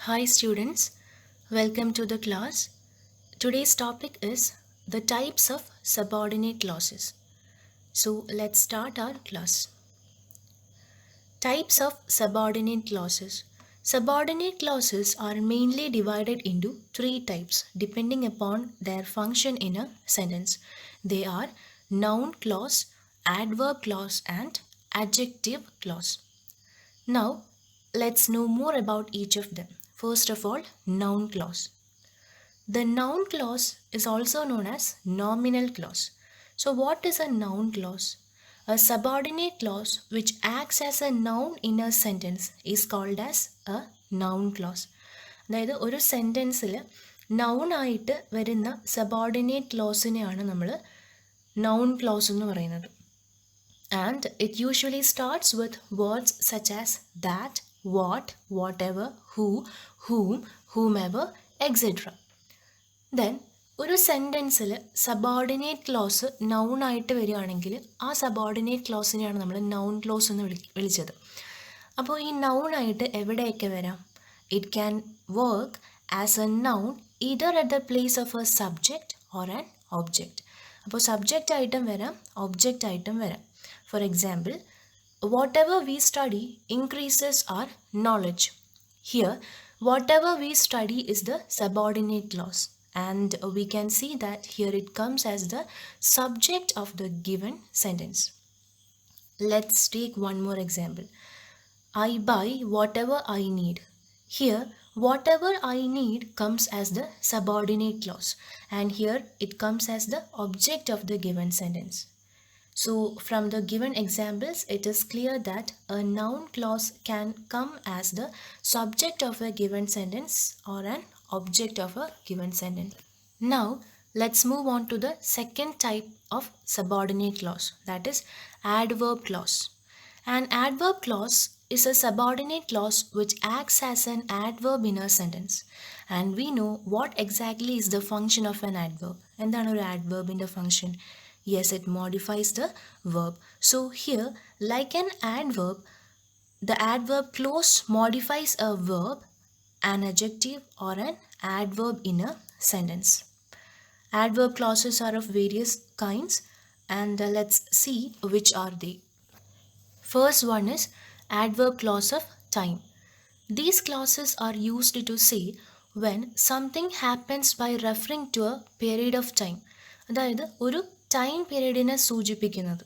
Hi students, welcome to the class. Today's topic is the types of subordinate clauses. So let's start our class. Types of subordinate clauses. Subordinate clauses are mainly divided into three types depending upon their function in a sentence. They are noun clause, adverb clause and adjective clause. Now let's know more about each of them. First of all, noun clause. The noun clause is also known as nominal clause. So, what is a noun clause? A subordinate clause which acts as a noun in a sentence is called as a noun clause. അതായത് ഒരു സെൻറ്റൻസിൽ noun ആയിട്ട് വരുന്ന subordinate ക്ലോസിനെയാണ് നമ്മൾ noun close എന്ന് പറയുന്നത്. And it usually starts with words such as that, what, whatever, who, whom, whomever, etc. Then ഒരു സെൻറ്റൻസിൽ subordinate close noun ആയിട്ട് വരികയാണെങ്കിൽ ആ സബോർഡിനേറ്റ് ക്ലോസിനെയാണ് നമ്മൾ നൗൺ ക്ലോസ് എന്ന് വിളിച്ചത്. അപ്പോൾ ഈ നൗൺ ആയിട്ട് എവിടെയൊക്കെ വരാം? It can work as A noun either at the place of A subject or an object. അപ്പോൾ സബ്ജക്റ്റ് ആയിട്ടും വരാം, ഒബ്ജക്റ്റ് ആയിട്ടും വരാം. For example, whatever we study increases our knowledge. Here, whatever we study is the subordinate clause, and we can see that here it comes as the subject of the given sentence. Let's take one more example. I buy whatever I need. Here, whatever I need comes as the subordinate clause, and here it comes as the object of the given sentence. So, from the given examples, it is clear that a noun clause can come as the subject of a given sentence or an object of a given sentence. Now, let's move on to the second type of subordinate clause, that is adverb clause. An adverb clause is a subordinate clause which acts as an adverb in a sentence. And we know what exactly is the function of an adverb. എന്താണ് ഒരു adverbന്റെ function? Yes, it modifies the verb. So here, like an adverb, the adverb clause modifies a verb, an adjective or an adverb in a sentence. Adverb clauses are of various kinds, and let's see which are they. First one is adverb clause of time. These clauses are used to say when something happens by referring to a period of time. അതായത് ഒരു time പീരീഡിനെ സൂചിപ്പിക്കുന്നത്.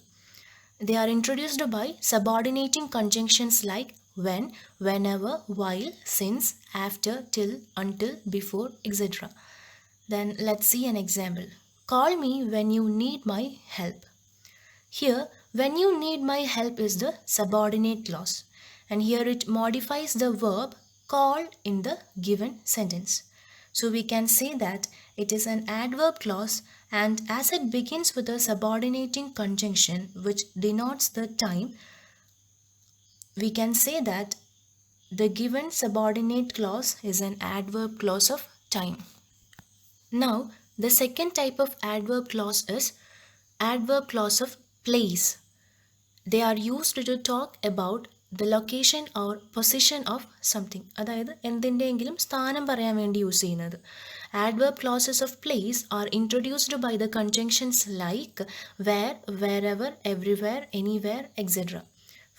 They are introduced by subordinating conjunctions like when, whenever, while, since, after, till, until, before, etc. Then let's see an example. Call me when you need my help. Here, when you need my help is the subordinate clause, and here it modifies the verb call in the given sentence. So we can say that it is an adverb clause, and as it begins with a subordinating conjunction which denotes the time, we can say that the given subordinate clause is an adverb clause of time. Now, the second type of adverb clause is adverb clause of place. They are used to talk about the location or position of something. അതായത് എന്തിൻ്റെയെങ്കിലും സ്ഥാനം പറയാൻ വേണ്ടി use ചെയ്യുന്നത്. Adverb clauses of place are introduced by the conjunctions like where, wherever, everywhere, anywhere, etc.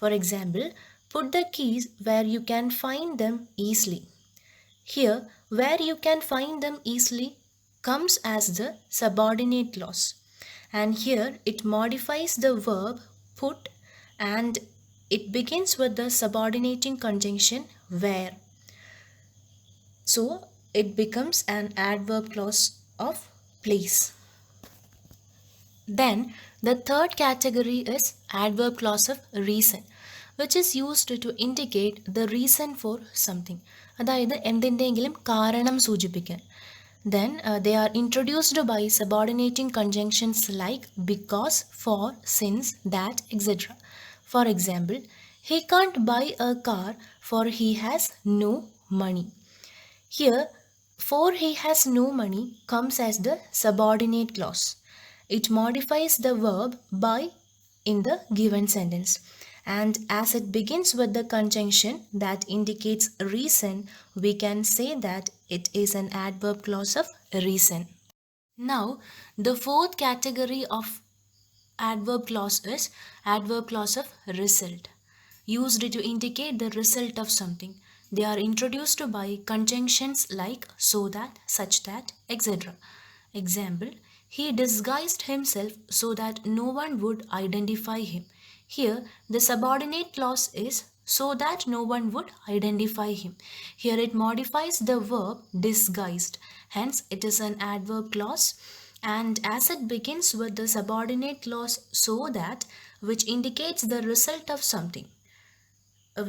For example, put the keys where you can find them easily. Here, where you can find them easily comes as the subordinate clause, and here it modifies the verb put, and it begins with the subordinating conjunction where. So it becomes an adverb clause of place. Then the third category is adverb clause of reason, which is used to indicate the reason for something. അതായത് എന്തിൻ്റെയെങ്കിലും കാരണം സൂചിപ്പിക്കാൻ. Then they are introduced by subordinating conjunctions like because, for, since, that, etc. For example, he can't buy a car for he has no money. Here, for he has no money comes as the subordinate clause. It modifies the verb by in the given sentence, and as it begins with the conjunction that indicates reason, we can say that it is an adverb clause of reason. Now, the fourth category of adverb clause is adverb clause of result, used to indicate the result of something. They are introduced by conjunctions like so that, such that, etc. Example, he disguised himself so that no one would identify him. Here, the subordinate clause is so that no one would identify him. Here it modifies the verb disguised. Hence, it is an adverb clause. And as it begins with the subordinate clause so that, which indicates the result of something,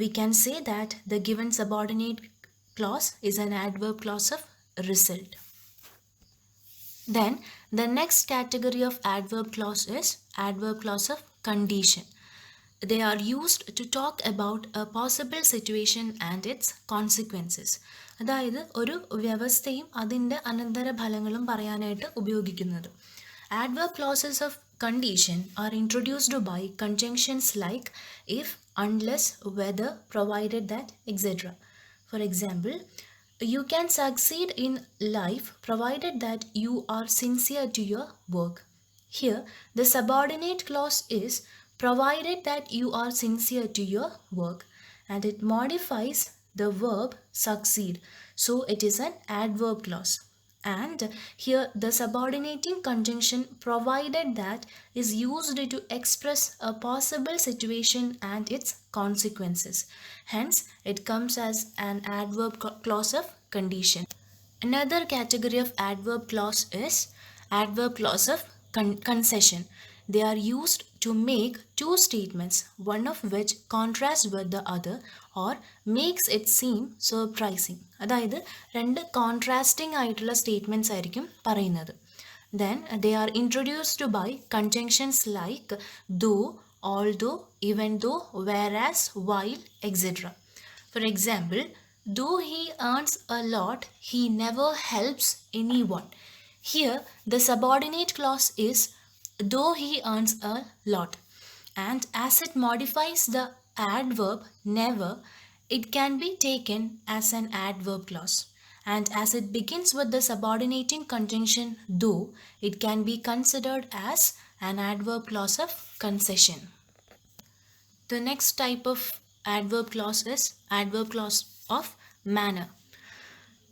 we can say that the given subordinate clause is an adverb clause of result. Then the next category of adverb clause is adverb clause of condition. They are used to talk about a possible situation and its consequences. അതായത് ഒരു വ്യവസ്ഥയും അതിൻ്റെ അനന്തര ഫലങ്ങളും പറയാനായിട്ട് ഉപയോഗിക്കുന്നത്. Adverb clauses of condition are introduced by conjunctions like if, unless, whether, provided that, etc. For example, you can succeed in life provided that you are sincere to your work. Here, the subordinate clause is provided that you are sincere to your work, and it modifies the verb succeed. So it is an adverb clause. And here the subordinating conjunction provided that is used to express a possible situation and its consequences. Hence, it comes as an adverb clause of condition. Another category of adverb clause is adverb clause of concession. They are used to make two statements, one of which contrasts with the other or makes it seem surprising. അതായത് രണ്ട് contrasting ആയിട്ടുള്ള statements ആയിരിക്കും പറയുന്നത്. Then they are introduced by conjunctions like though, although, even though, whereas, while, etc. For example, though he earns a lot, he never helps anyone. Here, the subordinate clause is though he earns a lot, and as it modifies the adverb never, it can be taken as an adverb clause, and as it begins with the subordinating conjunction though, it can be considered as an adverb clause of concession. The next type of adverb clause is adverb clause of manner.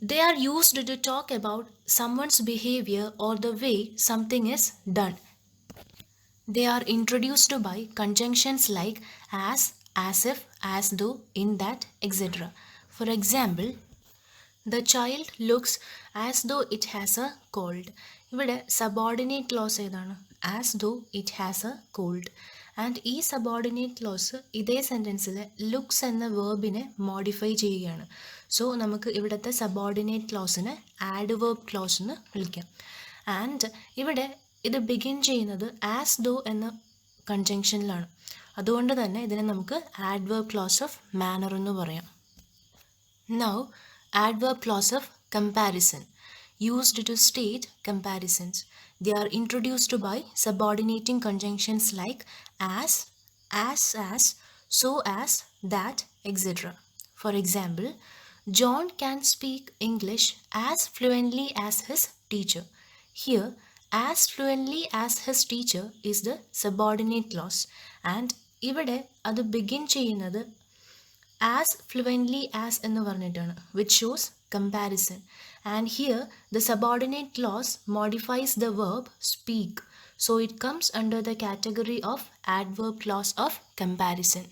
They are used to talk about someone's behavior or the way something is done. They are introduced by conjunctions like as if, as though, in that, etc. For example, the child looks as though it has a cold. ഇവിടെ subordinate clause ഏതാണ്? As though it has a cold. And ഈ subordinate close ഇതേ സെൻറ്റൻസിൽ looks എന്ന വേർബിനെ modify ചെയ്യുകയാണ്. So നമുക്ക് ഇവിടുത്തെ subordinate ക്ലോസിനെ adverb close എന്ന് വിളിക്കാം. ആൻഡ് ഇവിടെ ഇത് ബിഗിൻ ചെയ്യുന്നത് ആസ് ദോ എന്ന കൺജങ്ഷനിലാണ്. അതുകൊണ്ട് തന്നെ ഇതിനെ നമുക്ക് ആഡ്വേർബ് ക്ലോസ് ഓഫ് മാനർ എന്ന് പറയാം. Now adverb clause of comparison, used to state comparisons. They are introduced by subordinating conjunctions like as, so as, that, etc. For example, John can speak English as fluently as his teacher. Here, as fluently as his teacher is the subordinate clause, and ഇവിടെ അത് begin ചെയ്യുന്നത് as fluently as എന്ന് പറഞ്ഞിട്ടാണ്, which shows comparison. And here the subordinate clause modifies the verb speak, so it comes under the category of adverb clause of comparison.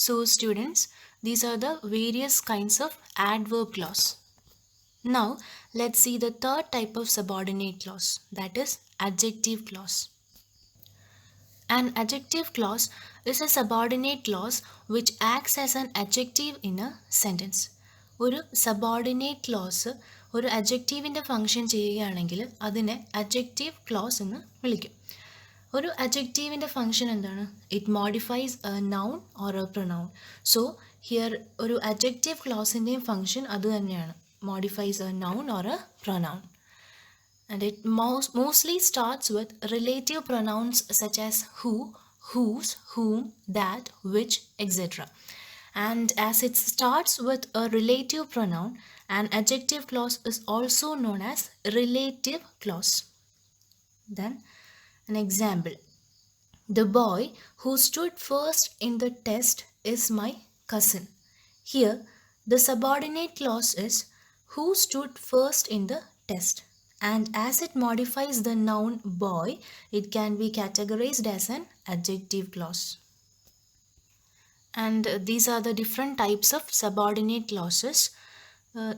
So students, these are the various kinds of adverb clause. Now let's see the third type of subordinate clause, that is adjective clause. An adjective clause is a subordinate clause which acts as an adjective in a sentence. ഒരു subordinate close ഒരു അഡ്ജക്റ്റീവിൻ്റെ function ചെയ്യുകയാണെങ്കിൽ അതിനെ adjective close എന്ന് വിളിക്കും. ഒരു അഡ്ജക്റ്റീവിൻ്റെ function എന്താണ്? It modifies A noun or A pronoun. So here ഒരു adjective ക്ലോസിൻ്റെയും function അത് തന്നെയാണ്, modifies A noun or A pronoun. And it mostly starts with relative pronouns such as who, whose, whom, that, which, etc. And as it starts with a relative pronoun, an adjective clause is also known as relative clause. Then, an example. The boy who stood first in the test is my cousin. Here, the subordinate clause is who stood first in the test. And as it modifies the noun boy, it can be categorized as an adjective clause. And these are the different types of subordinate clauses.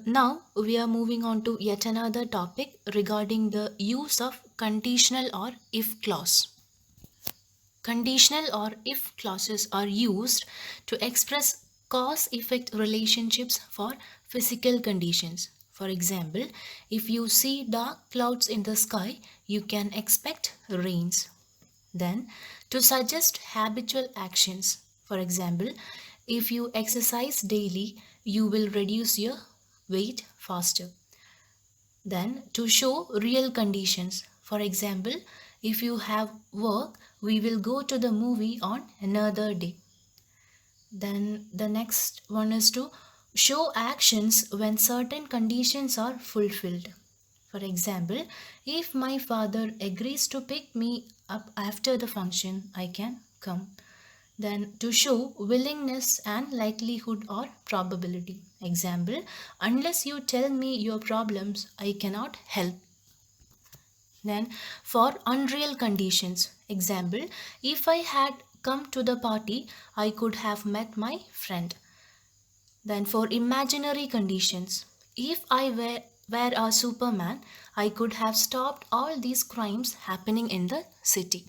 Now we are moving on to yet another topic regarding the use of conditional or if clause. Conditional or if clauses are used to express cause effect relationships for physical conditions. For example, if you see dark clouds in the sky, you can expect rains. Then, to suggest habitual actions. For example, if you exercise daily, you will reduce your weight faster. Then, to show real conditions. For example, if you have work, we will go to the movie on another day. Then, the next one is to show actions when certain conditions are fulfilled. For example, if my father agrees to pick me up after the function, I can come. Then to show willingness and likelihood or probability. Example, unless you tell me your problems, I cannot help. Then for unreal conditions. Example, if I had come to the party, I could have met my friend. Then for imaginary conditions, if I were a Superman, I could have stopped all these crimes happening in the city.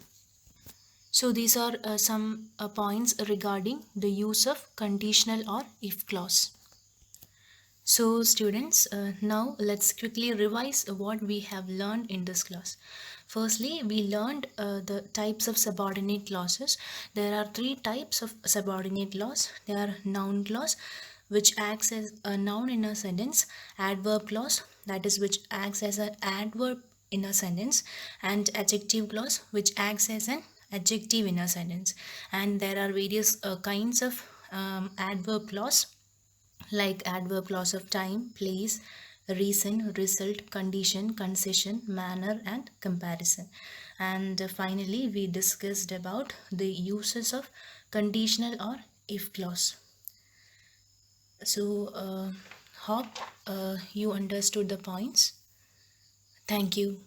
So these are some points regarding the use of conditional or if clause. So students, now let's quickly revise what we have learned in this class. Firstly, we learned the types of subordinate clauses. There are three types of subordinate clause. They are noun clause, which acts as a noun in a sentence, adverb clause, that is which acts as an adverb in a sentence, and adjective clause, which acts as an adjective in a sentence. And there are various kinds of adverb clause, like adverb clause of time, place, reason, result, condition, concession, manner, and comparison. And finally, we discussed about the uses of conditional or if clause. So, hope you understood the points. Thank you.